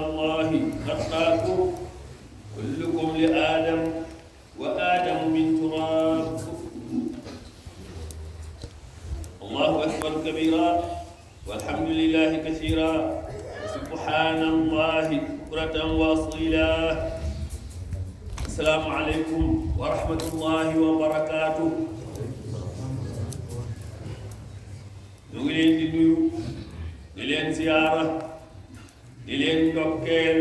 الله خلقكم كلكم لآدم وآدم من تراب. الله أكبر كبيرا والحمد لله كثيرا سبحان الله بكرة وأصيلا. السلام عليكم ورحمة الله وبركاته. ñu ngi leen di nuyu di leen ziyaara di leen ndokkeel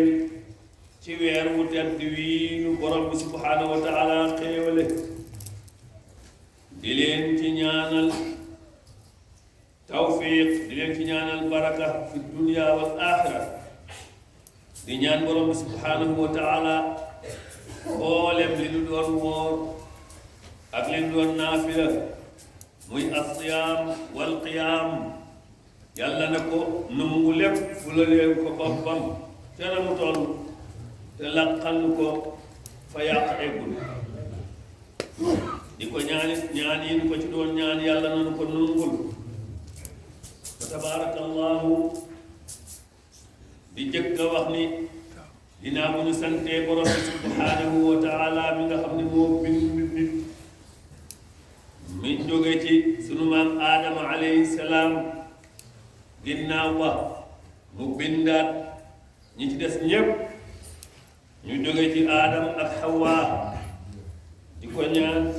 ci weer wu tedd wii ñu borom bi subhaanahu wa taala xéewale di leen ci ñaanal tawfiq di leen ci ñaanal baraka fi dunya wal axira di ñaan borom bi subhaanahu wa taala mboolem li ñu doon woor ak li ñu doon naafila muy asiyaam wal qiyaam yàlla na ko nangu lépp fu la leen ko boppam te na mu toll te laqal ko fa yàq eggul di ko ñaan yi ko ci doon ñaan yàlla na ko nangul fa tabaarakallahu di jëkk a wax ni dinaa bu ñu santee borom bi subhanahu wa taala mi nga xam ne moo bind nit mi jóge ci sunu maam aadama alayhi salaam ginnaaw ba mu bindaat ñi ci des ñépp ñu jóge ci aadam ak hawa di ko ñaan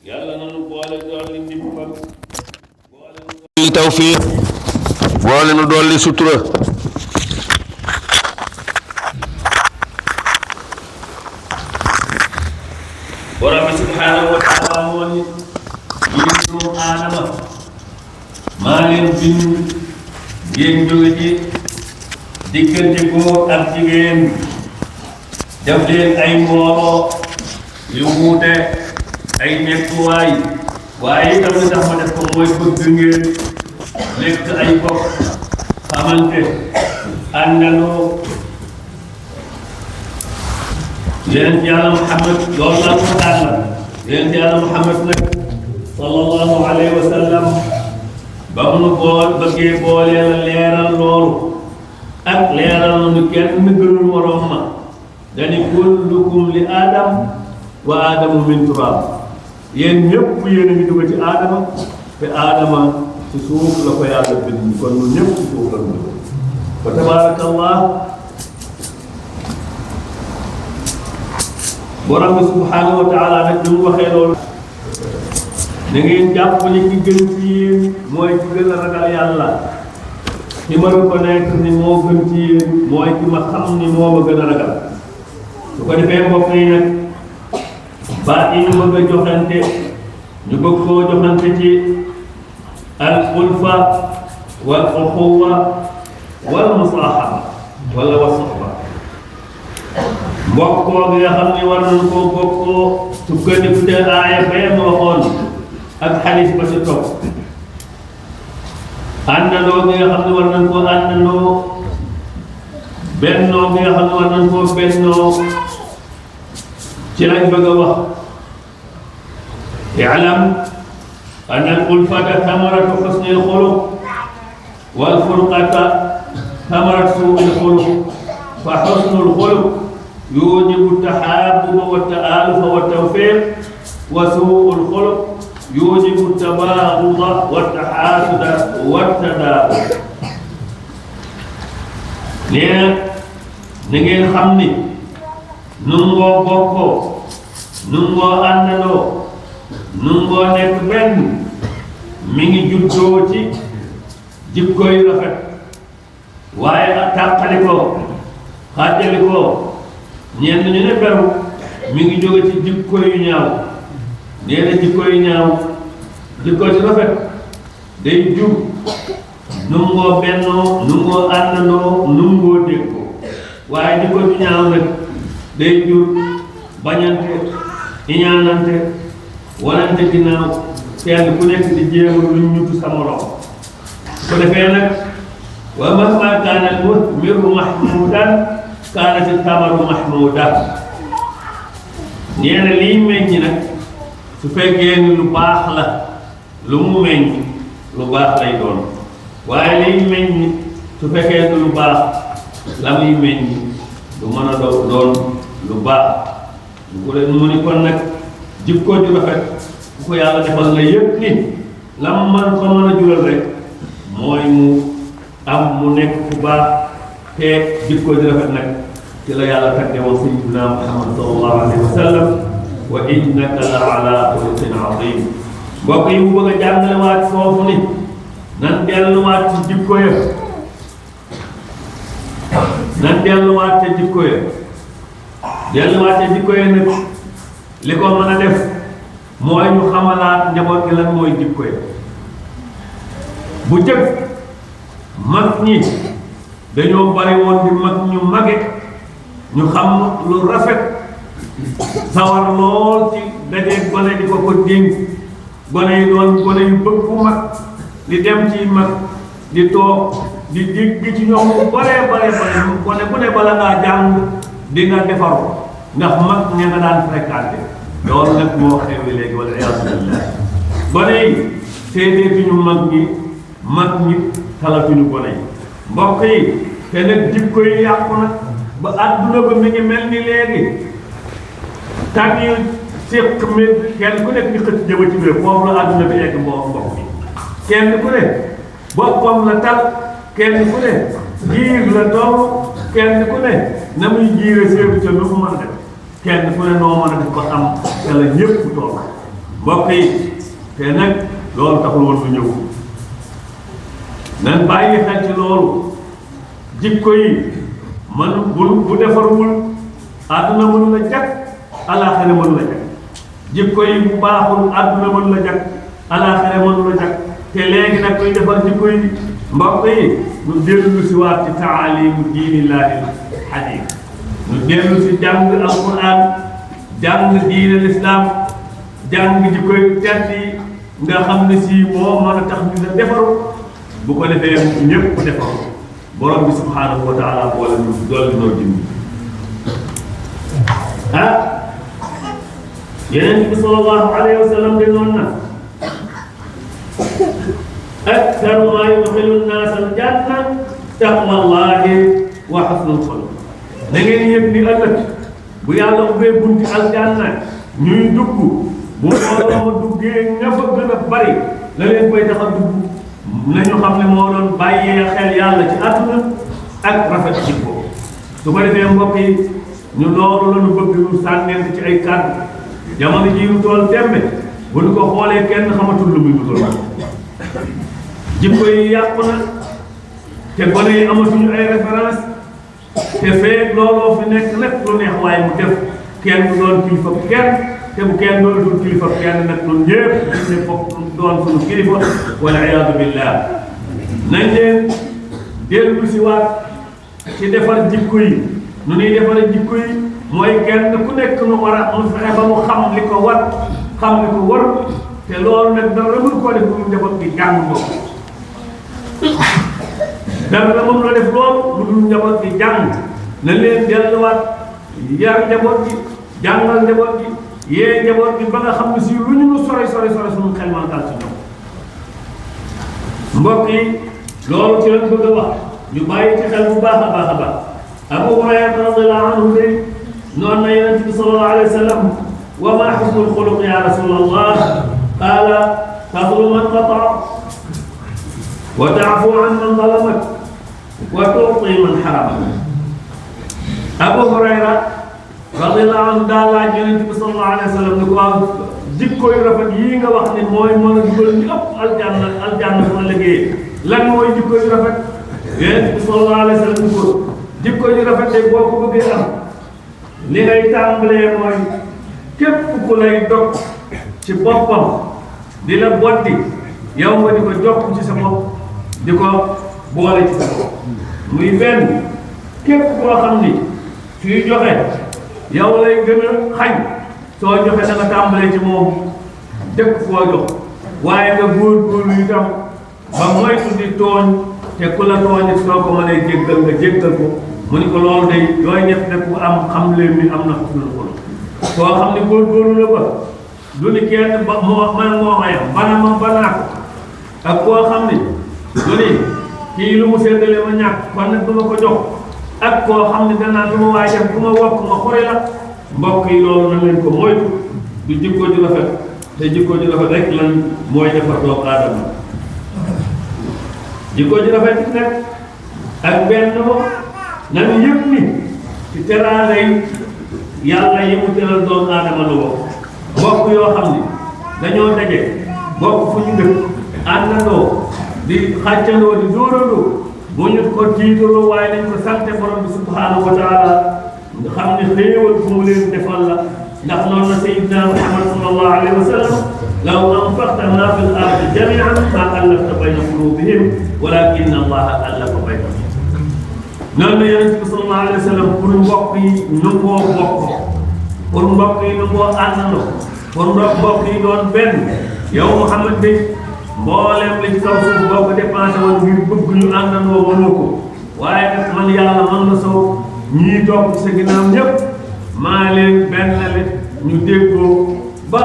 yàlla nanu boole dolli ndimbam boole nu dolli tawfiq boole nu dolli sutura borom subhanahu wa taala moo ni yéen doomu aadama maa leen bind ngeen jóge ci diggante góor ak jigéen def leen ay mbooloo yu wuute ay nekkuwaay waaye itam li tax ma def ko mooy bëgg ngeen nekk ay bopp xamante àndandoo yonent yàlla Muhammad loolu la ko tànn yonent yàlla Muhammad nag sallallahu alayhi wa sallam ba mu bëggee boolee la leeral loolu ak leeral na nu kenn gënul moroom ma dani kullukum li aadam wa aadamu min turaab yéen ñëpp yéen a ngi dugg ci aadama te aadama ci suuf la ko yàlla bind kon ñun ñëpp ci suuf la ñu fa tabaarakallah borom bi subhanahu wa taala nag ñu waxee loolu da ngeen jàpp ni ki gën ci yéen mooy ki gën a ragal yàlla ki ma reconnaître ni moo gën ci yéen mooy ki ma xam ni moo ma gën a ragal su ko defee mbokk yi nag baat yi ñu bëgg a joxante ñu bëgg koo joxante ci al ulfa wal uxuwa wal musahaba wala wa soxba mbokkoo gi nga xam ne war nañ koo bokkoo sukkandiku te aaya bee ma waxoon ak xadis ba ci topp àndandoo gi nga xam ne war nañ koo àndandoo bennoo gi nga xam ne war nañ koo bennoo ci lañ bëgg a wax i'lam anna al-ulfata thamaratu husni al-xuluq wal furqata thamaratu su'i al-xuluq fa husnu al-xuluq يوجب التحابب والتآلف والتوفيق وسوء الخلق يوجب التباغض والتحاسد والتدابر nee na ngeen xam ni nungoo bokkoo nungoo àndandoo nungoo nekk benn mi ngi juddoo ci jikko yu rafet waaye ak tàqalikoo xàjjalikoo ñenn ñu ne beru mi ngi jóge ci jikko yu ñaaw nee na jikko yu ñaaw jikko ci rafet day jub nungoo bennoo nungoo àndandoo nungoo déggoo waaye jikko ju ñaaw nag day jur bañante iñaanante wanante ginnaaw kenn ku nekk di jéem lu ñutu sa morom su ko defee nag wa mahma kaana al-muthmiru mahmudan kaanat al-thamaru mahmuda nee na liy meññ nag su fekkee ni lu baax la lu mu meññ lu baax lay doon waaye liy meññ su fekkee ni lu baax la muy meññ du mën a doon lu baax bu ko leen mu ni kon nag jikko ju rafet bu ko yàlla defal nga yëpp ni la man ko mën a jural rek mooy mu am mu nekk ku baax te jikko ju rafet nag ci la yàlla tagge woon sayyidina Muhammad sallallahu alayhi wa sallam wa innaka la ala xuluqin azim mbokk yi mu bëgg a jàngale waat foofu ni nan delluwaat ci jikko ya nan delluwaat ci jikko ya delluwaat ci jikko ya nag li ko mën a def mooy ñu xamalaat njaboot gi lan mooy jikko ya bu jëkk mag ñi dañoo bari woon di mag ñu mage ñu xam lu rafet sawar lool ci dajeeg gone di ko dénk gone yi doon gone yu bëgg bu mag di dem ci mag di toog di dégg ci ñoom bu bare gone bu ne bala ngaa jàng di nga defaru ndax mag ña nga daan fréquenté loolu nag moo xewi léegi wala iyaazu billah gone yi seedeetuñu mag ñi talatuñu gone yi mbokk yi te nag jikko yi yàqu na ba àdduna ba mi ngi mel ni léegi tànn yu séq mi kenn ku nekk di xëcc jëma ci biir foofu la àdduna bi egg mbokk bi kenn ku ne boppam la tal kenn ku ne jiir la toll kenn ku ne na muy jiire séeru ca lu mu mën a def kenn ku ne noo mën a def ko am te la ñëpp toll mbokk yi te nag loolu taxul woon lu ñëw nan bàyyi xel ci loolu jikko yi man bu defarul àdduna mënu la jag alaaxira mënu la jag jikko yi bu baaxul àdduna mënu la jag alaaxira mënu la jag te léegi nag koy defar jikko yi mbokk yi ñu dellu si waat ci taalimu diinillaahi xadiis ñu dellu si jàng alquran jàng diine lislaam jàng jikko yu tedd yi nga xam ne si moo mën a tax ñu la defaru bu ko defee ñëpp defaru borom bi subhaanahu wa taala boole ñu dolli noo jëmmi yeneen bi sallallahu alayhi wa sallam de noonu na aktaru maa yudxilu nnaas aljanna taqwallahi wa xusnul xuluq da ngeen yëg ni ëllëg bu yàlla ubbee bunti aljanna ñuy dugg bu mbooloo ma duggee ña fa gën a bari la leen koy tax a dugg nañu xam ne moo doon bàyyee xel yàlla ci àdduna ak rafet jikko su ko defee mbokk yi ñu loolu la ñu bëgg ñu sànnent ci ay kàddu jamono jii lu tool tembe bu ñu ko xoolee kenn xamatul lu muy dugal jikko yi yàqu na te gone yi amatuñu ay référence te feeg looloo fi nekk nag lu neex waaye mu def kenn du doon kilifa kenn te bu kenn doon dul kilifa kenn nag ñun ñëpp dañ ne foog doon suñu kilifa wala iyaadu billah nañ leen dellu si waat ci defar jikko yi nu ñuy defar jikko yi mooy kenn ku nekk nu war a mu fexe ba mu xam li ko war xam li ko war te loolu nag dara mënu koo def bu mu defoon gi jàng ndox dara moom la def loolu lu dul njaboot gi jàng na leen delluwaat yar njaboot gi jàngal njaboot gi yee njaboot gi ba nga xam ne si lu ñu sori suñu xel man dal ci ñoom mbokk yi loolu ci lañ bëgg a wax ñu bàyyi ci xel bu baax a baax a baax Abu Hurayra radiyallahu anhu de noonu na Yonent bi sallallahu alayhi wa sallam wa ma husnul xuluq ya rasulallah qaala taslu man qata'a wa ta'fu an man zalamak wa tu'ti man haramak Abu Hurayra radiyallahu anhu daal laaj Yonent bi sallallahu alayhi wa sallam ni ko waaw jikko yu rafet yii nga wax ne mooy mën a dugal ñu ëpp aljanna fu la liggéeyee lan mooy jikko yu rafet Yonent bi sallallahu alayhi wa sallam ni ko jikko yu rafet de boo ko bëggee am li ngay tàmbalee mooy képp ku lay dog ci boppam di la boddi yow nga di ko jokk ci sa bopp di ko boole ci sa bopp muy benn képp koo xam ni suy joxe yow lay gën a xañ soo joxe da nga tàmbalee ci moom dëkk foo jox waaye nga góorgóorlu itam ba moytu di tooñ te ku la tooñit soo ko mënee jéggal nga jéggal ko mu ni ko loolu day yooyu ñett nag ku am xam leen ni am na xusnul xuluq koo xam ne góorgóorlu la ba du ni kenn ba moo mayam bana ma banaa ko ak koo xam ni du ni kii lu mu séddale ma ñàkk kon nag du ma ko jox ak koo xam ne danaa lu ma waay def bu ma wokk ma xore la mbokk yi loolu na leen ko moytu du jikko ju rafet te jikko ju rafet rek lan mooy defar doomu aadama jikko ju rafet nag ak benn nañu yëpp ni ci teraanga yi yàlla yi mu teral doomu aadama la bokk yoo xam ni dañoo daje bokk fu ñu dëkk àndandoo di xàccandoo di dóorandoo bu ñu ko tiitaroo waaye nañ ko sante borom bi subhanahu wa taala nga xam ne xéewal fu mu leen defal la ndax noonu na sayyidina Muhammad sallallahu alayhi wa sallam law anfaqta ma fi l-ardi jami'an ma allafta bayna qulubihim walakinna Allaha allafa baynahum noonu la Yonent bi sallallahu alayhi wa sallam pour mbokk yi nangoo bokk pour mbokk yi nangoo àndandoo pour mbokk yi doon benn yow Muhammad bi mboolem li ci kaw suuf boo ko dépensé woon ngir bëgg ñu àndandoo mënoo ko waaye nag man yàlla man la sow ñii topp sa ginnaaw ñëpp maa leen benn le ñu déggoo ba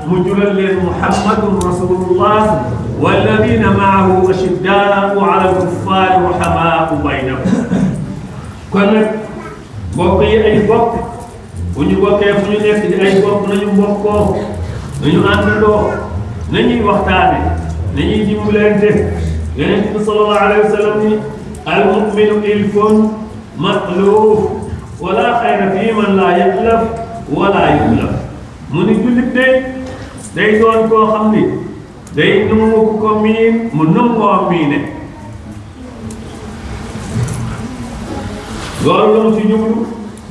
mu jural leen muhammadun rasulullah walladina maahu ashiddaau ala alkuffaari ruhamaau baynahum kon nag mbokk yi ay bokk bu ñu bokkee fu ñu nekk di ay bokk nañu mbokkoo nañu àndandoo nañuy waxtaane nañuy dimbalante Yonent bi sallallahu alayhi wa sallam ni al-mu'minu ilfun ma'luf wala xayra fi man laa yaxlaf wala yuxlaf mu ni jullit day doon koo xam ni day nangu ko miin mu nangoo miine loolu la mu ci jublu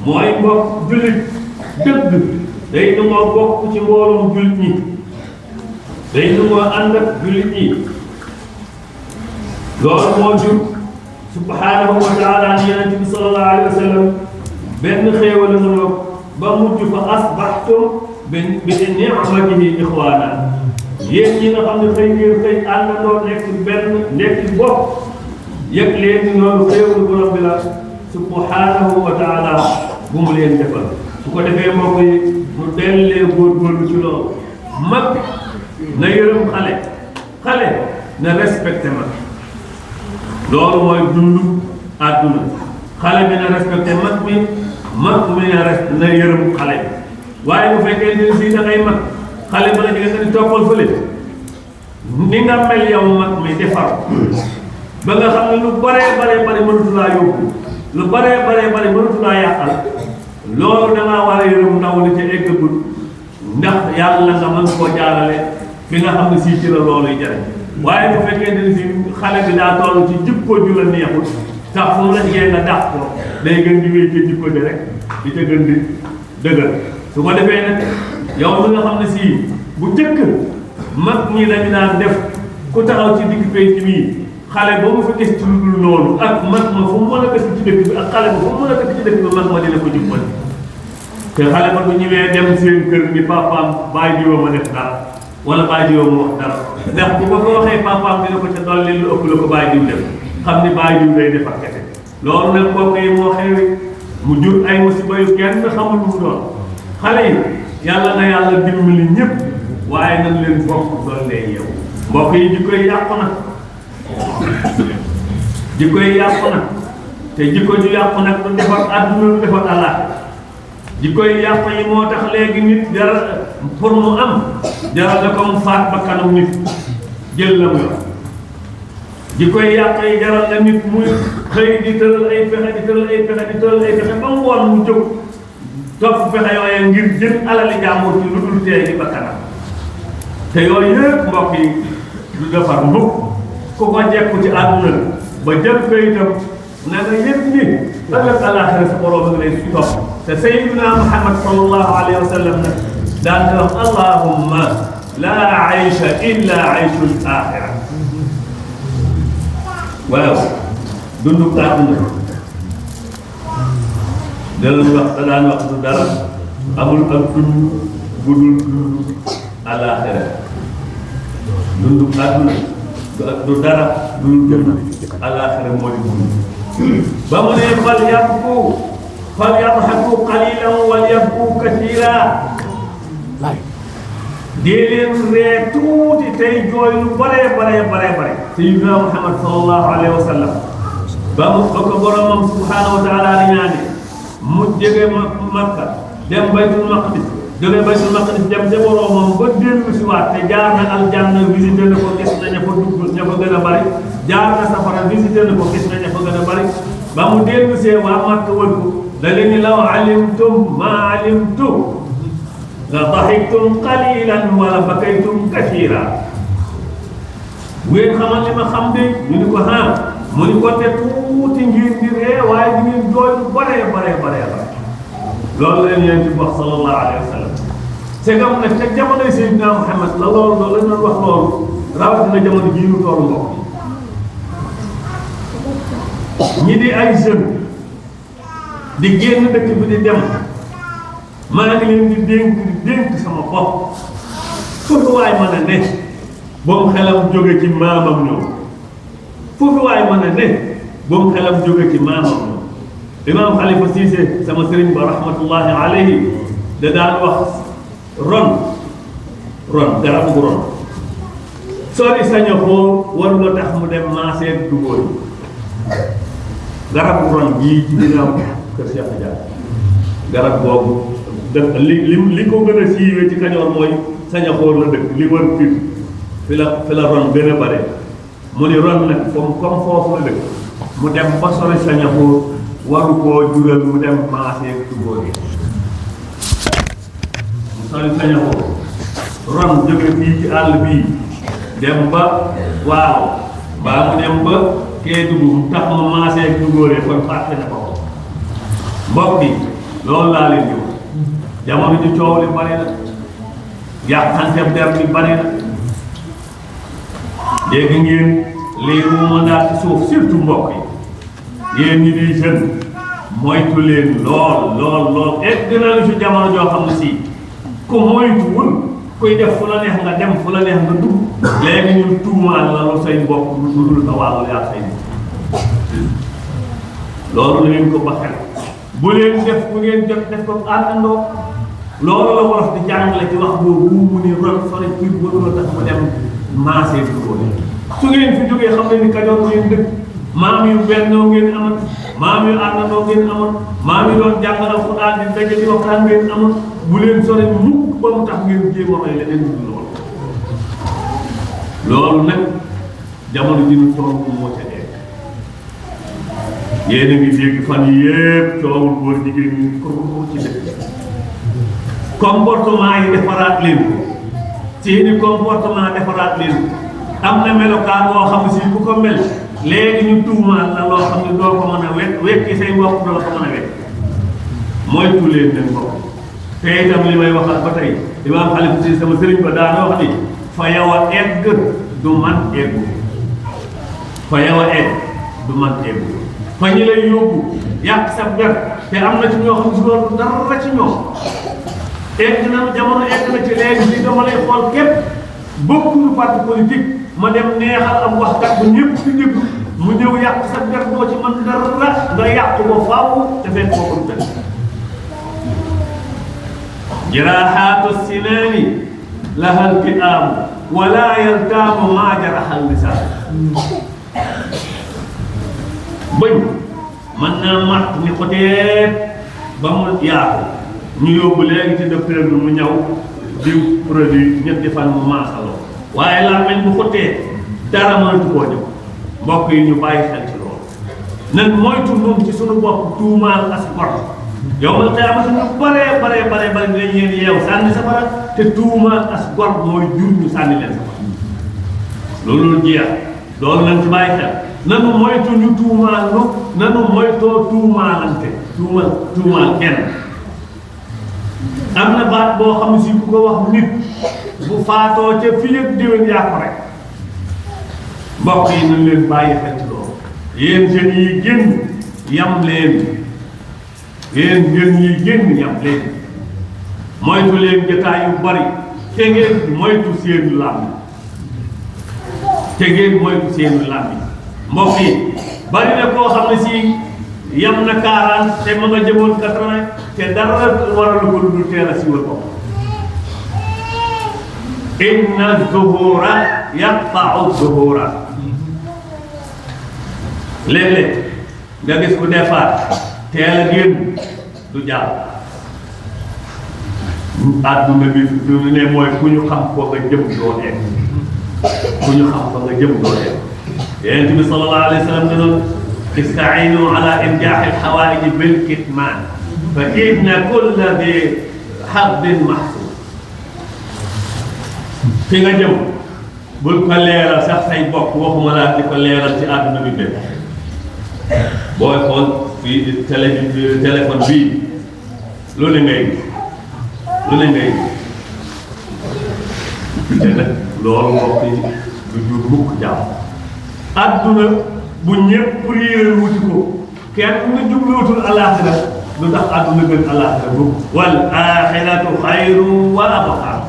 mooy mbokk jullit dëgg day nangoo bokk ci mbooloom jullit ñi day nangoo ànd ak jullit ñi loolu moo jur subhanahu wa taala ni Yonent bi sallallahu alayhi wa sallam benn xéewal la mu ba mujj fa asbaxtum bi ni'matihi ixwaana yéen ñi nga xam ne xëy ngeen xëy àndandoo nekk benn nekk bopp yëg leen ni loolu xéewal borom bi la subhanahu wa taala bu mu leen defal su ko defee mbokk yi mu dellee góorgóorlu ci loolu mag na yërëm xale na respecté mag loolu mooy dund àdduna xale bi na respecté mag mi na yërëm xale bi waaye bu fekkee ne fii da ngay mag xale ba la jege nga di toppal fële ni nga mel yow mag mi defar ba nga xam ne lu baree mënatu laa yóbbu lu baree mënatu laa yàqal loolu da ngaa war a yërëm ndaw li ca eggagul ndax yàlla nga mën koo jaarale fi nga xam ne sii ci la loolu jariñ waaye bu fekkee ne si xale bi daa toll ci jikko ju la neexul sax fu mu la jigee nga dàq ko day gën di wéy ci jikko ji rek di ca gën di dëgër su ko defee nag yow mi nga xam ne sii bu jëkk mag ñi dañu daan def ku taxaw ci digg penc mii xale ba mu fa gis ci lu dul noonu ak mag ma fu mu mën a dëkk ci dëkk bi ak xale ba fu mu mën a dëkk ci dëkk bi mag ma dina ko jubbal te xale ba bu ñëwee dem seen kër ni papaam bàyyi jiwa ma def dara wala bàyyi jiwa mu wax dara ndax bu ko waxee papaam dina ko ca dolli lu ëpp la ko bàyyi jiw def xam ni bàyyi jiw day defar kese loolu nag mbokk yi moo xewi mu jur ay musiba yu kenn xamul lu mu doon xale yi yàlla na yàlla dimbali ñëpp waaye nañ leen bokk doon lee yow mbokk yi jikko yi yàqu na jikko yi yàqu na te jikko ju yàqu nag du defar àdduna du defar àllaaxira jikko yi yàqu yi moo tax léegi nit jaral pour mu am jaral na ko mu faat ba kanam nit jël la mu yor jikko yi yàqu yi jaral na nit muy xëy di tëral ay pexe ba mu woon mu jóg topp pexe yooyu ngir jël alali jàmbur ci lu dul tee di ba kanam te yooyu yëpp mbokk yi du defar mbokk ku ko jekku ci àdduna ba jël ko itam na nga yëg ni ëllëg àllaaxira sa borom nga lay topp te sayyidina Muhammad sallallahu alayhi wa sallam nag daan na wax allahumma laa aysha illa ayshul aaxira waaw dundu àdduna daan wax du dara amul ak dund bu dul dund àllaaxira dundu àdduna du dara du dul àllaaxira moo di dund ba mu ne fal yadhaku qalilan wal yabku kathiira dee leen ree tuuti tey jooy lu bare sayyidina Muhammad sallallahu alayhi wa sallam ba ko boromam subhanahu wa taala di ñaane mu jóge Makka dem baytul maqdis jóge baytul maqdis dem ca boromam ba dellu si waat te jaar na aljanna visité na ko gis na ña fa dugg ña fa gën a bari jaar na safara visité na ko gis na ña fa gën a bari ba mu dellu see waa Makka wër ko da leen ni law alimtum ma alimtum la dahiktum qalilan wala bakaytum kathira ngeen xamal li ma xam de ñu ni ko mu ni ko te tuuti ngir di ree waaye di ngeen jooy lu bare loolu leen yéen ci wax sallallahu alayhi wa sallam c'est comme nag ca jamonoy Seydina Muhammad la loolu la doon wax loolu rawatina jamono jii ñu toll mbokk ñi di ay jeunes di génn dëkk bi di dem maa ngi leen di dénk sama bopp foofu waay mën a ne ba mu xelam jóge ci maamam ñëw foofu waay mën a ne ba mu xelam jóge ci maamam ñëw Imam Khalifa Cissé sama sëriñ ba rahmatullahi alayhi da daan wax ron garabu ron sori sañ a xool war nga tax mu dem maaseeg dugóor yi garabu ron gii ci ginnaaw kër Cheikh Tidiane garab boobu li ko gën a siiwee ci Kajoor mooy sañ a xool la dëkk li wër fi la ron gën a bare mu ni ron nag comme foofu la dëkk mu dem ba sori sañ a xool waru koo jural mu dem maaseeg dugóor yi mu sori sañ a xool ron jóge fii ci àll bii dem ba waaw baa mu dem ba kee dugub tax ma maaseeg dugóor yi kon fàtte na ko mbokk yi loolu laa leen di wax jamono ji coow li bari na yàqante der bi bari na dégg ngeen lii ruuma daal ci suuf surtout mbokk yi yéen ñi di jeune moytu leen lool egg na lu ci jamono joo xam ne si ku moytuwul kuy def fu la neex nga dem fu la neex nga dugg léegi ñun tuumaal la lu say mbokk lu dul sa wàllu yaa say loolu na ngeen ko baxel bu leen def bu ngeen jot def ko àndandoo loolu la wolof di jàngale ci wax boobu mu ni ron sori kii waru la tax mu dem maasee dugóor su ngeen fi jógee xam ne ni Kajoor ngeen dëkk maam yu bennoo ngeen amoon maam yu àndandoo ngeen amoon maam yu doon jàngal Alxuraan di daje di waxtaan ngeen amoon bu leen sori mukk ba mu tax ngeen jéem a may leneen lu loolu nag jamono ji ñu toog moo ca nekk yéen a ngi dégg fan yi yëpp coowul góor jigéen ñi ko ci dëkk comportement yi defaraat leen ko seeni comportement defaraat leen ko am na melokaan boo xam si ku ko mel léegi ñu tuumaal la loo xam ne doo ko mën a wekki say mbokk doo ko mën a wekk moytu leen leen mbokk te itam li may waxaat ba tey Imaam Khalifa Cissé sama sëriñ ba daana wax ni fa yow a egg du man eggu fa yow a egg du man eggu fa ñi lay yóbbu yàq sa ber te am na ci ñoo xam si loolu dara ci ñoom egg na jamono egg na ci léegi li dama lay xool képp bokkuñu parti politique ma dem neexal am waxkat bu ñëpp di déglu mu ñëw yàq sa ber boo ci mën dara nga yàq ko faaw te fekk koo ko def jiraahaatu sinaani lahal kitaamu wala yaltaamu maa jarahal lisaan bëñ mën naa matt ni ko teet ba mu yaatu ñu yóbbu léegi ci docteur bi mu ñëw diw produit ñetti fan mu maasaloo waaye làmmiñ bu xottee dara mënatu koo ñëw mbokk yi ñu bàyyi xel ci loolu nan moytu nun ci sunu bopp tuumaal as gor yow ma tey amatu ñu bare dañ leen yeew sànni safara te tuumaal as gor mooy jur ñu sànni leen safara loolu jeex loolu nañ ci bàyyi xel nanu moytu ñu tuumaal nanu moytoo tuumaalante tuumaal kenn am na baat boo xam si ku ko wax nit bu faatoo ca fii ak déwén yaa ko rek mbokk yi nañ leen bàyyi xel ci loolu yéen jeunes yi génn yam leen moytu leen jotaay yu bari te ngeen moytu seen làmb mbokk yi bari na koo xam ne si yam na 40 te ma nga jëmoon 80 te dara waralu ko dul teel a siwal ko inna zuhura yaqta'u zuhura léeg-léeg nga gis ku defaat teel a génn du jàll àdduna bi fi mu ne mooy ku ñu xam ko nga jëm doo egg ku ñu xam ko nga jëm doo egg Yonent bi sallallahu alayhi wa sallam ne noonu ista'iinu ala injaahi al-hawaa'iji bil-kitmaan fa inna kulla di haddin mahsuub fi nga jëm bul ko leeral sax say bokk waxuma laa di ko leeral ci àdduna bi bépp booy xool fii téléphone bii lu ne ngay lu ne ngay te nag loolu mbokk yi du jur mukk jàmm àdduna bu ñëpp réeral wuti ko kenn nga jubluutul alaaxira lu tax àdduna gën alaaxira bu wal aaxiratu xayru wa abqaa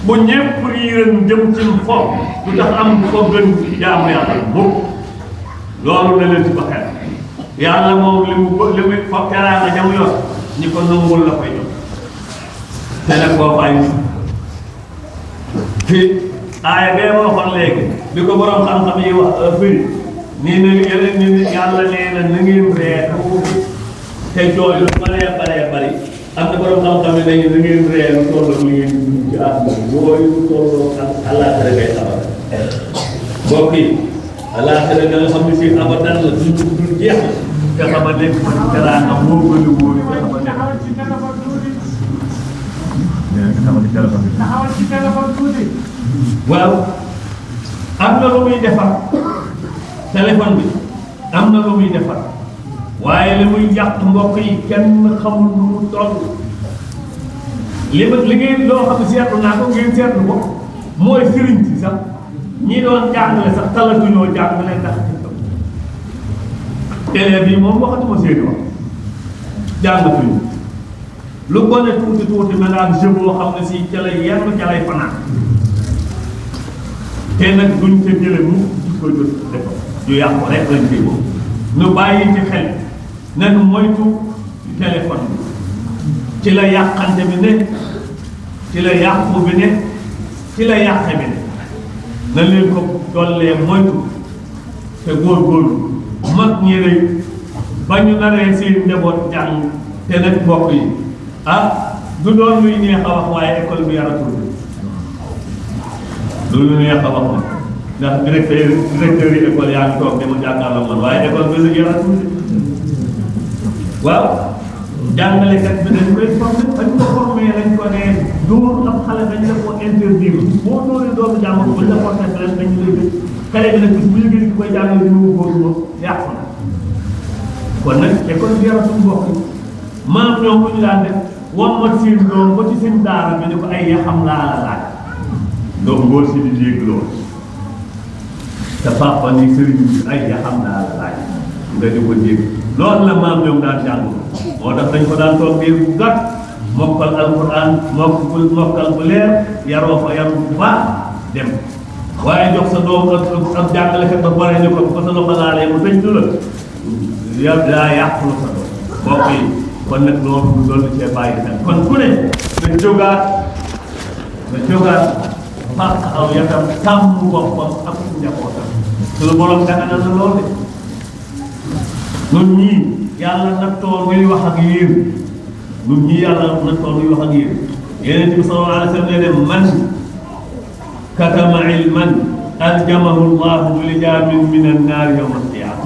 bu ñëpp réeral jëm ci foofu lu tax am ko gën jaamu yàlla mukk loolu na leen ci ba xel yàlla moom li mu foog teraanga ñamu yor ñi ko nangul la koy jox te nag boo bàyyi fi aaya bee ma waxoon léegi bi ko borom xam-xam yi wax firi nii na yàlla nee na na ngeen ree te jooy lu bari am na borom xam-xam yi dañu na ngeen ree lu toll ak li ngeen dund ci àdduna yooyu lu tolloo ak àllaaxira ngay xabar mbokk yi àllaaxira nga xam ne si abadan la du jeex te xama nekk fa ci teraanga moo gën a wóor te xama nekk waaw am na lu muy defar téléphone bi am na lu muy defar waaye li muy yàq mbokk yi kenn xamul nu mu toll li ngeen loo xam ne seetlu naa ko ngeen seetlu ko mooy sëriñ si sax ñi doon jàngale sax talatuñoo jàngale ndax élèves yi moom waxatuma seeni wax jàngatuñu lu gone tuuti ma nga am jeu boo xam ne si ca lay yenn ca lay fanaan te nag duñ ca jële mu di ko jot defar yu yàqu rek lañ koy boobu nu bàyyi ci xel nañ moytu téléphone bi ci la yàqante bi ne ci la yàqu bi ne ci la yàqe bi ne na leen ko dollee moytu te góorgóorlu mag ñi rek ba ñu naree seen njaboot jàng te nag mbokk yi du doon luy neex a wax waaye école bi yaratul du lu neex a wax ndax directeur yi école yaa ngi toog dama jàkkaarloo man waaye école bi lu yaratul waaw jàngalekat bi dañ koy formé dañ ko formé lañ ko ne dóor ab xale dañ la ko interdire boo dóoree doomu jàmm buñ la porté ren dañ lay gën xale bi nag bis bu yëgee ki koy jàngale di mu góor moom yàqu na kon nag école bi yaratul mbokk maam ñoom bu ñu daan def wammat seen doom ba ci seen daara bi ne ko ay yaxam laa la laaj doom ngóor si di dégg loolu te papa ni sëriñ bi ay yaxam laa la laaj nga di ko dégg loolu la maam ñoom daan jàng moo tax dañ ko daan toog biir bu gàtt mokkal alquran mokkal bu leer yaroo fa yaru bu baax dem waaye jox sa doom ak jàngalekat ba pare ñu ko ba sa loxo laalee mu tëj du la yaa yàqulu sa doom mbokk yi kon nag loolu cee bàyyi xel kon ku ne na jógaat fàq aw yatam sàmm boppam ak njabootam suñu borom danga na lool de ñun ñii yàlla nattoon muy wax ak yéen ñun ñii yàlla nattoon muy wax ak yéen Yonent bi sallallahu alayhi wa sallam ne man katama ilman aljamahu llahu bi lijaamin min annaar yawma alqiyaama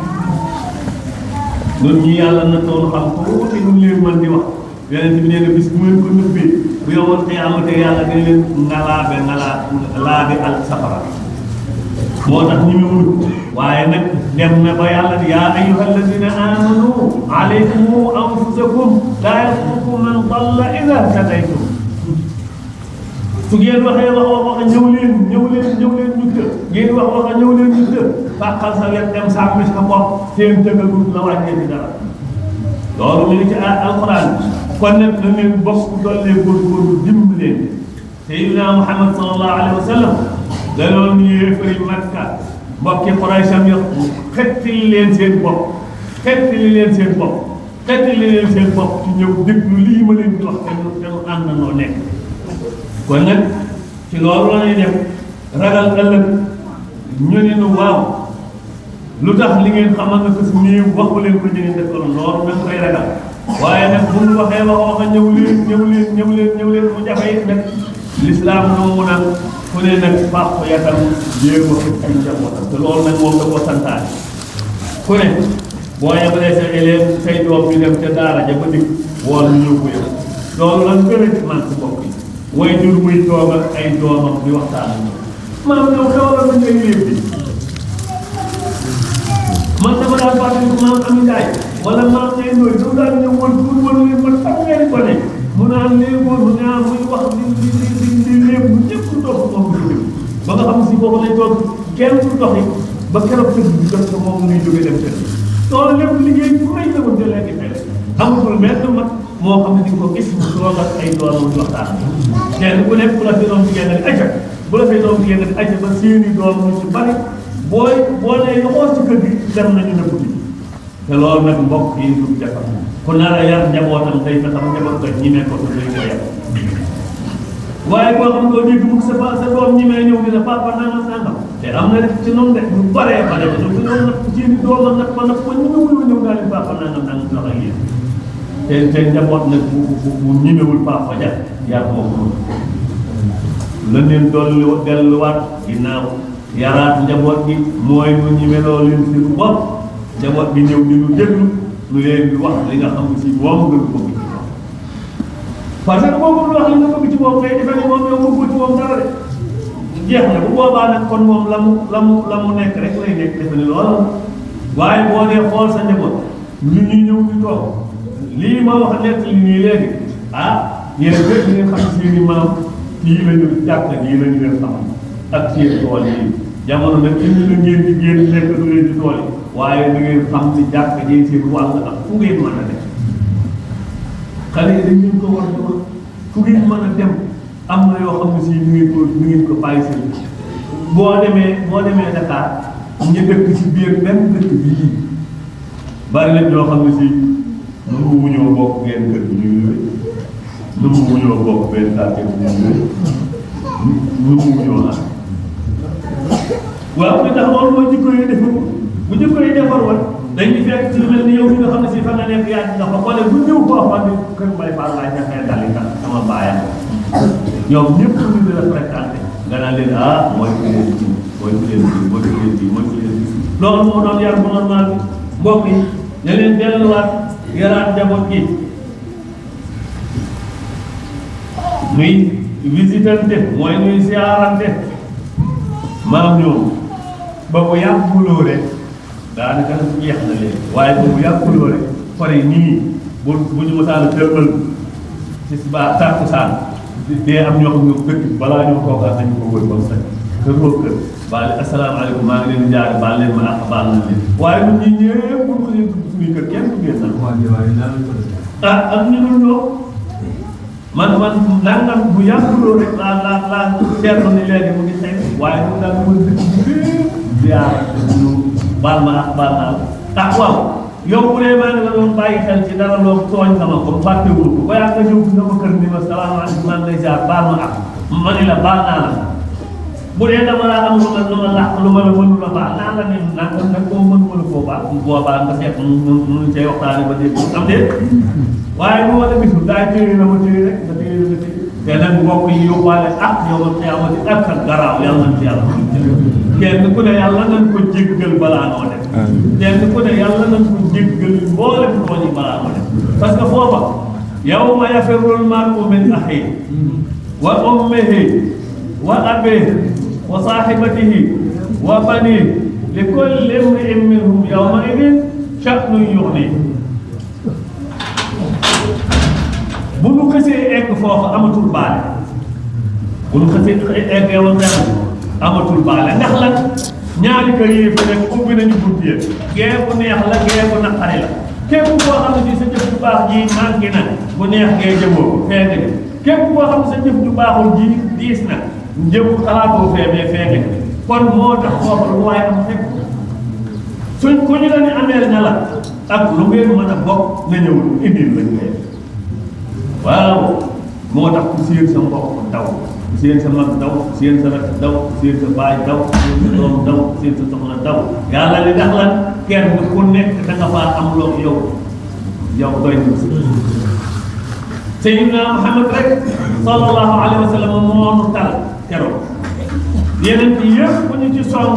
ñun ñii yàlla nattoon xam tuuti ñu leen mën di wax Yonent bi nee na bis bu ngeen ko nëbbee bu yawmal qiyaamate yàlla dañ leen laabe al safara moo tax ñu ngi wut waaye nag dem na ba yàlla yaa ayyuha alladina amanu alaykum anfusakum laa yadurrukum man dalla ida htadaytum su ngeen waxee wax ñëw leen ñu të ngeen wax ñëw leen ñu të fàqal sa wet dem sàmmi sa bopp seen tëggagut la wàññee ci dara loolu mu ngi ci alquran kon nag na ngeen bokk dollee góorgóorlu dimbali leen Sayyidina Muhammad sallallahu alayhi wa sallam da doon yéefari Makka mbokki Quraysam yo xettali leen seen bopp ci ñëw déglu lii ma leen di wax te mu ànd noo nekk kon nag ci loolu la ñuy def ragal ëllëg ñu ne nu waaw lu tax li ngeen xamal na ko si néew waxu leen ko jëlee dëkkal loolu nañ koy ragal waaye nag bu ñu waxee wax ñëw leen mu jafe it nag l'islam nangu na ku ne nag faax ko yatam jéem a ay njabootam te loolu nag moom da koo santaane ku ne boo yebalee sa élève say doom ñu dem ca daara ja ba dikk woon ñu ñëw ko yow loolu lan gën a ci man si mbokk yi way jur muy toog ak ay doomam di waxtaan ak ñoom maam ñow xewalal nañ lay léeb bi man dama daan fàttali maam Ami Njaay wala maam ñay ndooy dama daan ñëw woon pour wala leen man xam ngeen ko ne mu naan léegoon mu ñaan muy wax di léeb bu ñëpp dox moom ñu jóge ba nga xam si boobu lañ toog kenn du doxi ba keroog tëdd bi jot ko moom muy jóge dem tëdd loolu lépp liggéey bu rëy la woon te léegi tey amatul benn mag moo xam ne di ko gis mu toog ak ay doomam di waxtaan kenn ku nekk bu la fi doom jigéen nga di acca bu la fi doom jigéen nga di acca ba seeni doom ñu ci bari boo nee nga xool ci kër gi dem nañu ne guddi te loolu nag mbokk yi du jafe ku nar a yar njabootam day fexe ba njaboot ko ñi mee ko te day ko yar waaye koo xam doo dégg mukk sa doom ñi mee ñëw di la papa nangam nangam te am na rek ci noonu de lu baree bare ba donc ñoom nag seeni doomam nag ba nag ko ñëw daal di papa nangam nangam wax ak yéen te njaboot nag bu ñemewul papa ja yaa ko moom lan leen delluwaat ginnaaw yaraat njaboot gi mooy ñu ñemeloo leen si lu bopp njaboot bi ñëw di lu déglu lu leen di wax li nga xam si moom nga bëgg ci moom parce que boobu lu wax li nga bëgg ci moom ngay defee ni moom yow bëgg ci moom dara de jeex na bu boobaa nag kon moom la mu nekk rek lay nekk defe ni loolu waaye boo dee xool sa njaboot nit ñi ñëw di toog lii ma wax nekk li nii léegi ah yéen ñëpp ngeen xam seeni maam fii la ñu jàkk nii la ñu leen xamal ak seen tool yi jamono nag indi la ngeen di génn nekk du leen di tool yi waaye da ngeen xam ni jàkk ji seen wàll ak fu ngeen mën a dem xale yi dañ leen ko war a doon fu ngeen mën a dem am na yoo xam ne si ñu ngeen ko bàyyi seen boo demee Dakar ñu dëkk si biir benn dëkk bii bari na ñoo xam ne si nu mu wuñoo bokk ngeen kër bi ñuy yooyu nu mu wuñoo bokk benn quartier bi ñuy yooyu nu mu wuñoo la waaw li tax loolu mooy jikko yi defar bu jikko yi defar woon dañuy fekk ci lu mel ni yow mi nga xam ne si fa nga nekk yaa nga fa wala bu ñëw koo xam ne kër Mbay Fall laa ñaxee dali ka sama baayam ñoom ñëpp ñu di la fréquenté nga naan leen ah mooy ku leen ji mooy ku leen ji mooy ku leen ji mooy ku leen ji loolu moo doon yar bu normal bi mbokk yi ne leen delluwaat yaraat njaboot gi nuy visitante mooy nuy siyaarante maam ñoom ba bu yàgguloo rek daanaka nag jeex na léegi waaye ba bu yàgguloo rek pare nii bu ñu mosaan a tërbal ci ba tàkkusaan dee am ñoo xam ne dëkk balaa ñoo toogaat nañu ko wër ba mu sañ kër boobu kër baal asalaamaaleykum maa ngi leen di jaar baal leen ma àq baal nañ leen waaye ñun ñii ñëpp bu ñu xëyee dugg suñuy kër kenn du génn ah am ñu dul ñoo man nangam bu yàgguloo rek laa seetlu ni léegi mu ngi xëy waaye ñu daal di mën dëkk bi ziar ñu baal ma àq baal naa ah waaw yow bu dee maa ngi la doon bàyyi xel ci dara loo tooñ sama ko fàttewul ko ba yaa nga ñëw sama kër ni ma salaamaaleykum maa ngi lay ziar baal ma àq ma ni la baal naa la bu dee dama laa am lu ma làq lu ma la mënu la baal naa la ne nangam nag koo mën mënu koo baal boobaa nga seet nu cay waxtaane ba dégg am déet waaye bu ma la gisul daay téye na ma téye rek nga téye na téye te nag mbokk yi yóbbaale ak yow ma xiyaamati ak ak garaaw yàlla nañ ci yàlla kenn ku ne yàlla nañ ko jéggal balaa noo def kenn ku ne yàlla nañ ko jéggal mboolem tooñ yi balaa noo def parce que foofa yawma yafirrul mar'u min axiihi wa ummihi wa abiihi wa saahibatihi wa baniihi li kulli imri'in minhum yawma idin sha'nun yughnihi bu nu xësee egg foofu amatul baale bu nu xësee eggee woon dara amatul baale ndax lan ñaari kër yi fi nekk ubbi nañu bunt yi gee bu neex la gee bu naqari la képp koo xam ne si sa jëf ju baax ji manqué na bu neex gee jëmoo ko fee nga jëm képp koo xam ne sa jëf ju baaxul ji diis na jëm xalaatoo fee mais fee nga jëm kon moo tax foofu lu waaye am fekk suñ ku ñu la ne ameel na la ak lu ngeen mën a bokk na ñëwul indil lañ koy waaw moo tax ku séen sa mbokk daw seen sa mag daw seen sa rakk daw seen sa baay daw seen sa doom daw seen sa soxna daw yàlla li tax lan kenn ku nekk da nga faa am loo yow doy na Seydina Muhammad rek sallallahu alayhi wa sallam moo nu tal keroog yeneen yi yëpp bu ñu ci song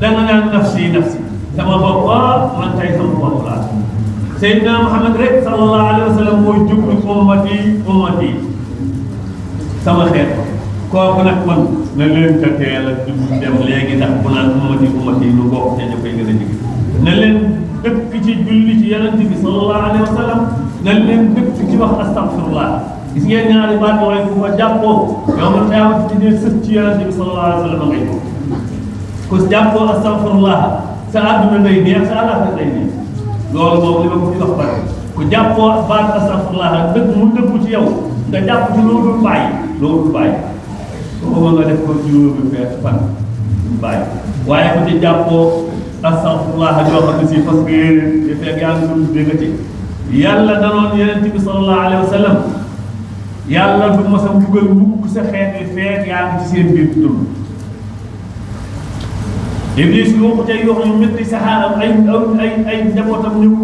da nga naan nafsi sama bopp man tey sama bopp laa Seydina Muhammad rek sallallahu alayhi wa sallam mooy jublu ummati sama xeet kooku nag man na leen ka teel a dem léegi ndax bu naan ummati nu bokk te ñu koy gën a jigi na leen dëkk ci julli ci yonent bi sallallahu alayhi wa sallam na leen dëkk ci wax astaghfirullah gis ngeen ñaari baat yooyu bu ko jàppoo yow man xeewati ci dee sës ci yonent bi sallallahu alayhi wa sallam ngay ko ku jàppoo astaghfirullah sa àdduna day neex sa àllaaxira day neex loolu moom li ma ko fi wax bare ku jàppoo baat astaghfirullah dëgg mu dëggu ci yow nga jàpp ci loolu dul bàyyi booba nga def ko juróomi feet fan dul bàyyi waaye ku ci jàppoo astaghfirullah yoo xam ne si parce que yéen fekk yaa ngi dund dégg ci yàlla danoon yonent bi sallallahu alayhi wa sallam yàlla du mos a mbugal mukk sa xeet yi feet yaa ngi ci seen biir dund Iblis yoo tey yoo xam ne métti saxaaram ay njabootam ñëw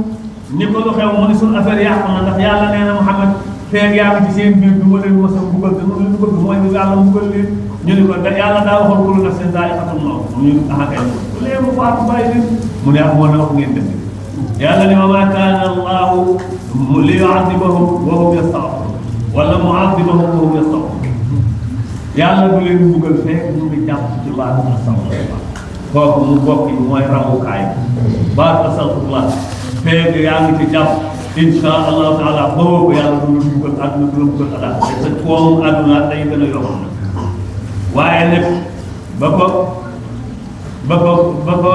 ni ko lu xew mu ne suñu affaire yàqu na ndax yàlla nee na Muhammad feeg yaa ngi ci seen biir du ma leen mos a mbugal te lu ñu bëgg mooy ñu yàlla mbugal leen ñu ne ko da yàlla daa waxoon kullu nafsin zaa'iqatul mawt ñu kay léegi mu faatu bàyyi leen mu ne moo na wax ngeen def yàlla ne wa maa kaana Allahu li yu'adhibahum wa hum yastaghfiruun wala mu'adhibahum wa hum yastaghfiruun yàlla du leen mbugal feeg ñu ngi jàpp ci baatu astaghfirullah kooku mu bokk mooy rawukaay baatu astaghfirullah feeg yaa ngi ci jàpp insha allahu taala boobu yàlla du la mbugal àdduna du la mbugal alaxira te koomu àdduna day gën a yomb waaye nag ba ko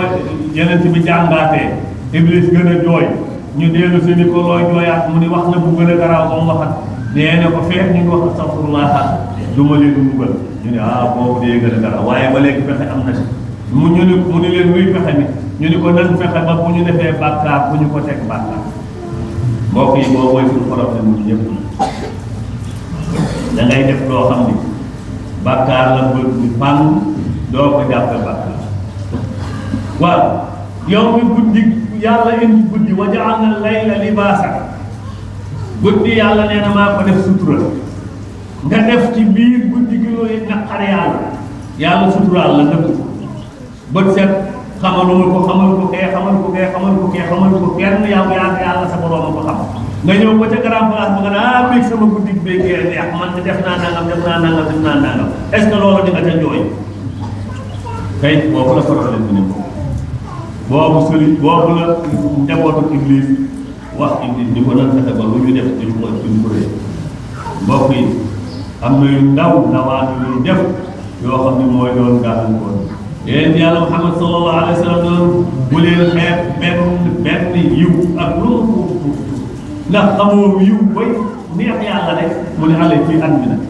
yeneen bi jàngaatee Iblis gën a jooy ñu dellu si ni ko looy jooyaat mu ni wax na bu gën a garaaw ba mu waxat nee na ko feex ñu ngi wax astaghfirullah du ma leen mbugal ñu ne boobu dee gën a garaaw waaye ba léegi fexe am na si mu ni leen luy fexe ni ñu ni ko nan fexe ba bu ñu defee bàkkaar bu ñu ko teg bàkkaar mbokk yi boo mooy suñu problème mu ñëpp da ngay def loo xam ni bàkkaar la bëgg ni fànn doo ko jàppe bàkkaar waaw yow mi guddi yàlla indi guddi wa ja'alna layla libaasa guddi yàlla nee na maa ko def sutura nga def ci biir guddi gi looy naqar yàlla suturaal la nëbb bët set xamaluma ko xamal ko kee xamal ko kenn yàlla sa borom ko xam nga ñëw ba ca grand place ba nga ne béeg sama guddi béeg neex man def naa nangam est-ce que loolu di nga ca jooy kay boobu la problème bi ne boobu sëriñ boobu la njabootu Iblis wax Iblis ni ko nan fexe ba lu ñu def duñ ko rëy mbokk yi am na yu ndawaan yu ñuy def yoo xam ne mooy doon gàllankoor yéen yàlla Muhammad sallallahu alayhi wa sallam doon bu leen xeeb benn yiw ak loolu ndax xamoo yiw bay neex yàlla rek mu ne xale ci at mi nag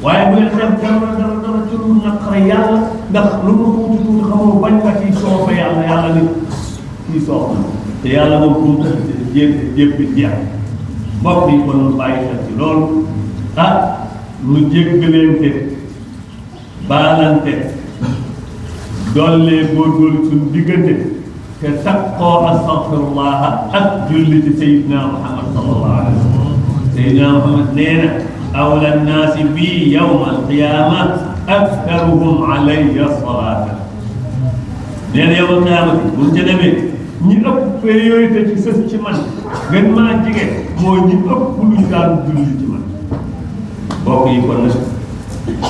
waaye bu leen xeeb dara ci lu naqare yàlla ndax lu mu tuuti xamoo bañ nga ciy soofe yàlla ni ciy soof na te yàlla moom pour mu jéppi jeex mbokk yi kon nu bàyyi xel ci loolu nu jéggaleente baalante dollee góorgóorlu suñu diggante te takkoo astaghfirullah ak julli ci Seydina Muhammad sallallahu alayhi wa sallam Seydina Muhammad nee na awla nnaasi bi yawma alqiyama aktharuhum alayya salata nee na yawma alqiyamati buñ ca demee ñi ëpp priorité ci sës ci man gën maa jige mooy ñi ëpp luñ daan julli ci man bokk yi kon nag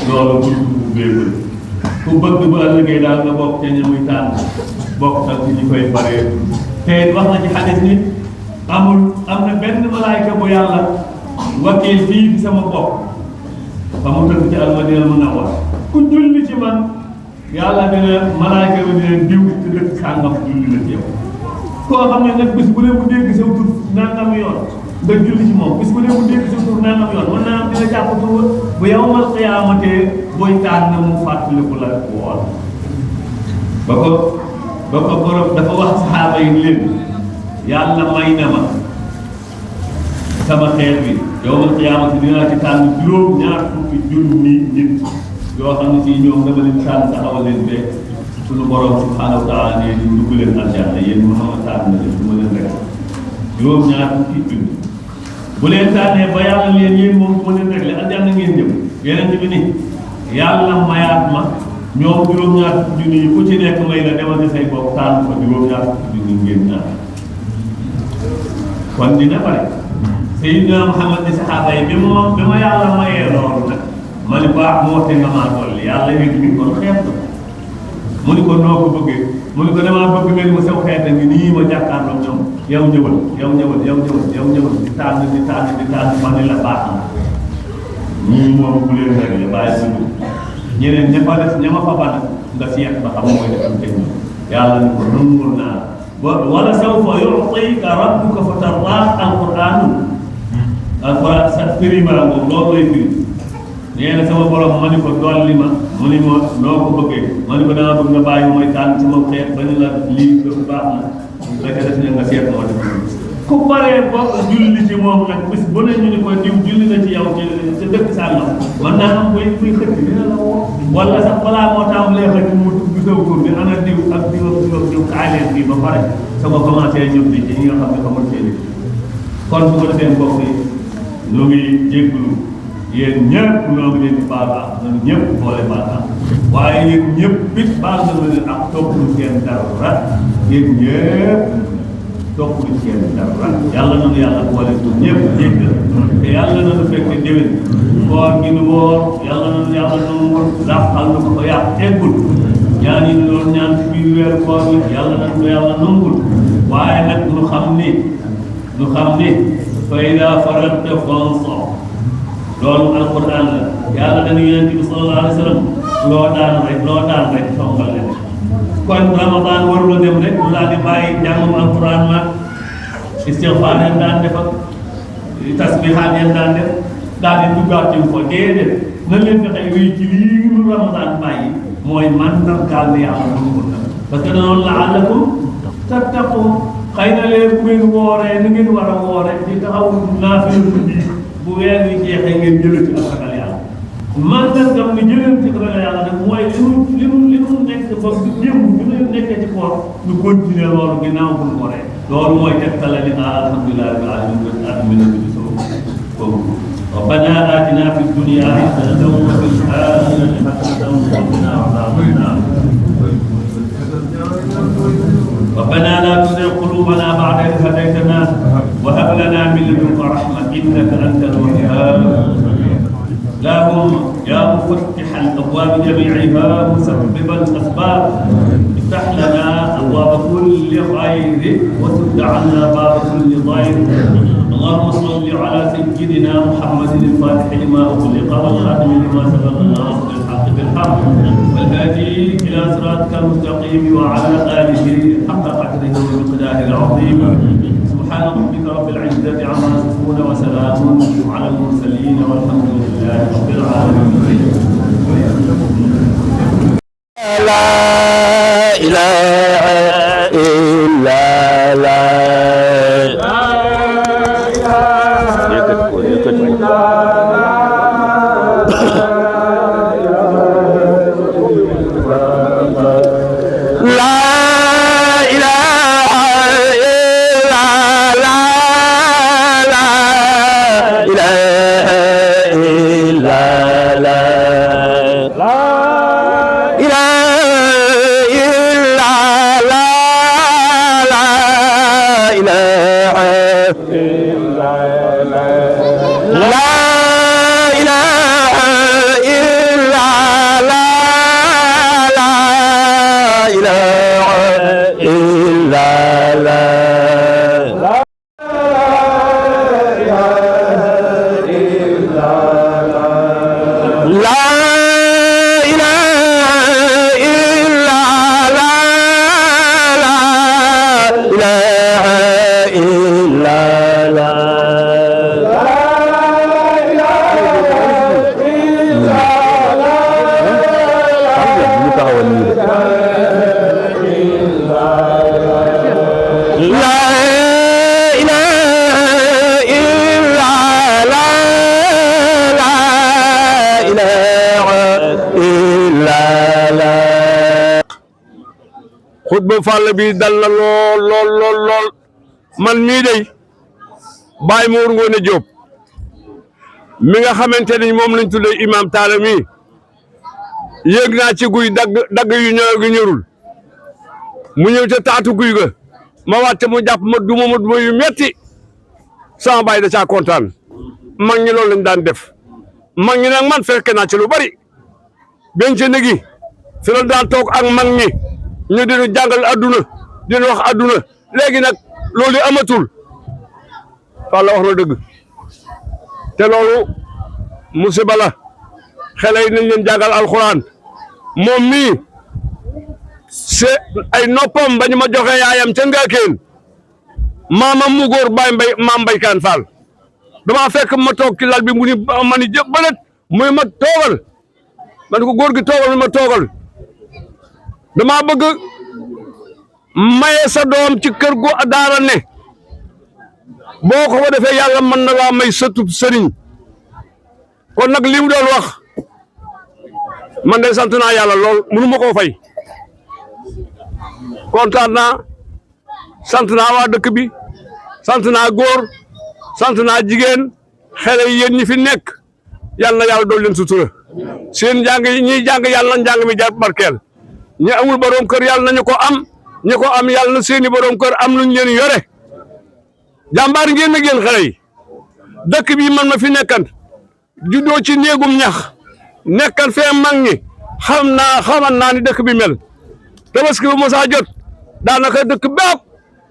loolu bu béegul ku bëgg ba ëllëgee daal nga bokk ca ña muy tànn bokk ak ci ñi koy baree te wax na ci xadis ni am na benn malaayka bu yàlla wakkeel fii ci sama bopp fa mu tëdd ci Almadina Munawwara ku julli ci man yàlla dina malaayka bi dina diw ci dëkk sàngam julli la ci yow koo xam ne nag bis bu ne mu dégg sa tur nangam yoon nga julli ci moom bis bu ne mu dégg sa tur nangam yoon mën naa am dina jàpp tur bu yawmal qiyaamatee booy tànn mu fàttaliku la woon ba ko borom dafa wax saxaaba yi leen yàlla may na ma sama xeet bi yawmal qiyaamati dinaa ci tànn juróom-ñaar fukki junni nit yoo xam ne si ñoom dama leen tànn taxawal leen be suñu borom subhanahu wa taala ne di dugg leen aljanna yéen Muhammad tànn na leen du ma leen rek juróom-ñaar fukki junni bu leen tànnee ba yàlla leen yéen moom du ma leen rek le aljanna ngeen jëm yeneen bi ni yàlla mayaat ma ñoom juróom-ñaar fukki junni yi ku ci nekk may la demal di say bopp tànn ko juróom-ñaar fukki junni ngeen ñaar kon dina pare Seydina Muhammad di saxaaba yi bi ma yàlla mayee loolu nag ma ni baax moo te nga maa dolli yàlla yëg mi kon xeet ko mu ni ko noo ko bëggee mu ni ko damaa bëgg ngeen mu sew xeeta ngi nii ma jàkkaarloo ñoom yow ñëwal di tànn ma ne la baax na ñii moom bu leen réglé bàyyi si dugg ñeneen ña fa def ña ma fa ba nag nga seet ba xam mooy defam teg yàlla ni ko nungul naa wala sawfa yu'tika rabbuka fatardaa alquran sa firi ma la moom loolu lay firi nee na sama borom ma ni ko dolli ma mu ni ma noo ko bëggee ma ni ko dama bëgg nga bàyyi mooy tànn sama xeet ba ni la lii dafa baax na fekk def ne nga seet moo def ku paree bokk julli ci moom nag bis bu ne ñu ni ko diw julli na ci yow ci dëkk sàngam mën naa am kuy xëcc dina la woo wala sax balaa moo tàmbalee xëcc mu dugg sa góor bi ana diw ak diw kaay leen fii ba pare sama commencé ñëw di ci ñi nga xam ne xamul seen kon bu ko defee mbokk yi ñu ngi jégglu yéen ñëpp ñoo ngi leen di baal ak ñun ñëpp boole baal ak waaye yéen ñëpp it baal na leen ak topp lu seen dara yéen ñëpp topp lu seen dara yàlla na nu yàlla boole ñun ñëpp jéggal te yàlla na nu fekke déwén koor gi nu woor yàlla na nu yàlla nangul làqal nu ko yàq eggul ñaan yi ñu doon ñaan ci biir weeru koor bi yàlla na nu yàlla nangul waaye nag nu xam ni fa idaa faragta fansab loolu alquran la yàlla dañu yonent bi sallallahu alayhi wa sallam loo daan rek songal leen kon ramadan warula dem rek lu daal di bàyyi jàngum alquran ma istigfaar yeen daan def ak tasbihaat yeen daan def daal di duggaat ci ko déedéet na leen fexe wéy ci lii lu ramadan bàyyi mooy mandargaal ne yàlla nangul na parce que danoonu la'allakum tattaqun xëy na leen bu ngeen wooree ni ngeen war a wooree di taxaw naafila guddi bu weer wi jeexee ngeen jëlee ci ak ragal yàlla mandargam ni jëlee ci ragal yàlla nag mooy li mu nekk ba démb bi ñu nekkee ci koor ñu continuer loolu ginnaaw bu ñu wooree loolu mooy tegtale ni alhamdulillahi rabbil alamin at mi nekk ci solo kooku ربنا آتنا في الدنيا حسنة وفي الآخرة حسنة وقنا عذاب النار ربنا لا تزغ قلوبنا بعد إذ هديتنا وهب لنا من لدنك رحمة إنك أنت الوهاب اللهم يا مفتح الأبواب جميعها مسبب الأسباب افتح لنا أبواب كل خير وسد عنا باب كل ضير اللهم صل على سيدنا محمد الفاتح لما أغلق والخاتم لما سبق الناصر الحق بالحق والهادي إلى صراطك المستقيم وعلى آله حق قدره ومقداره العظيم سبحان ربك رب العزة عما يصفون وسلام على المرسلين والحمد لله رب العالمين. لا إله إلا la xutba fàll bi dal na lool man mii day Baye Mor Ngone Diop mi nga xamante ni moom lañ tuddee imam Talla mii yéeg naa ci guy dagg yu ñorul mu ñëw ca taatu guy ga ma wàcce mu jàpp ma duma yu metti sama baay da caa kontaan mag ñi loolu lañ daan def mag ñi nag man fekke naa ci lu bari benn néegi fi la daan toog ak mag ñi ñu dinu jàngal adduna dinu wax adduna léegi nag loolu amatul Falla wax na dëgg te loolu musiba la xale yi nañ leen jàngal alxuraan moom mii c'est ay noppam bañu ma joxe yaayam ca Ngakeen maamam mu góor maam Mbaykaan Fall dama fekk ma toog ci lal bi mu ni ma ni jëpp balet muy ma toogal man ko góor gi toogal ma toogal dama bëgg maye sa doom ci kër gu daara ne boo ko fa defee yàlla mën na laa may sëtub sëriñ kon nag li mu doon wax man de sant naa yàlla lool mënu ma koo fay kontaan naa sant naa waa dëkk bi sant naa góor sant naa jigéen xale yi yéen ñi fi nekk yàlla na yàlla dool leen sutura seen njàng yi ñiy jàng yàlla na njàng mi jar barkeel ñi amul borom kër yàlla nañu ko am ñi ko am yàlla na seeni borom kër am luñ leen yore jàmbaar ngeen na ngeen xale yi dëkk bi man ma fi nekkan juddoo ci néegum ñax nekkan fee mag ñi xaman naa ni dëkk bi mel tabaski bu mosaa jot daanaka dëkk bépp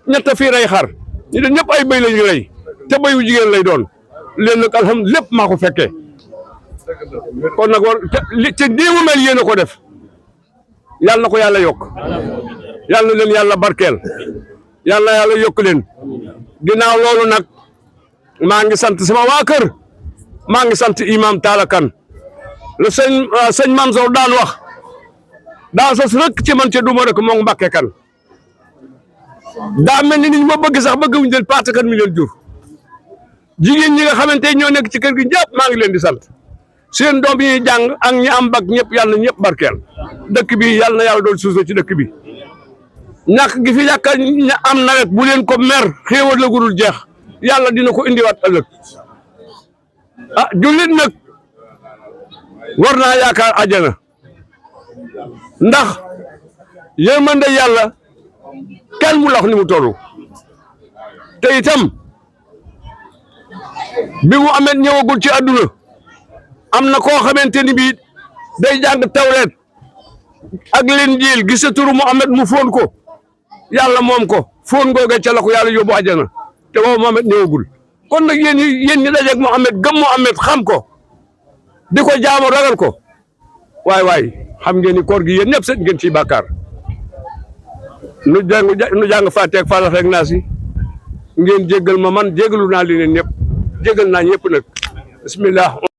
ñett fii rey xar ñu de ñëpp ay béy lañu rey te béyu jigéen lay doon leen nag alhamdulilah lépp maa ko fekkee kon nag war te nii mu mel yéen a ko def yàlla na ko yàlla yokk yàlla na leen yàlla barkeel yàlla yàlla yokk leen ginnaaw loolu nag maa ngi sant sama waa kër maa ngi sant imam Talla Kane le sëñ Mansour daan wax daa sos rek ci man ca duma rek moom Mbàkke Kane daa mel ni ñu ma bëgg sax bëgguñu leen parce que mi leen jur jigéen ñi nga xamante ñoo nekk ci kër gi ñëpp maa ngi leen di sant seen doom yi jàng ak ñi am bag ñëpp yàlla na ñëpp barkeel dëkk bi yàlla na yàlla doon suuf ci dëkk bi ñàkk gi fi yàkka am nawet bu leen ko mer xéewal la gudul jeex yàlla dina ko indiwaat ëllëg ah jullit nag war naa yaakaar àjjana ndax yërmande yàlla kenn mu lax ni mu toll te itam bi mu amet ñëwagul ci àdduna am na koo xamante ni bii day jàng tawreet ak Linjiil gis sa turu Muhammad mu foon ko yàlla moom ko foon googe ca la ko yàlla yóbbu àjjana te boobu Muhammad ñëwagul kon nag yéen ñi dajeeg Muhammad gëm Muhammad xam ko di ko jaamu ragal ko waay xam ngeen ni koor gi yéen ñëpp seen ngeen ciy bàkkaar nu jàng Faatiha ak Faalax rek naa si ngeen jéggal ma man jéggalu naa li leen ñëpp jéggal naa ñëpp nag bismillah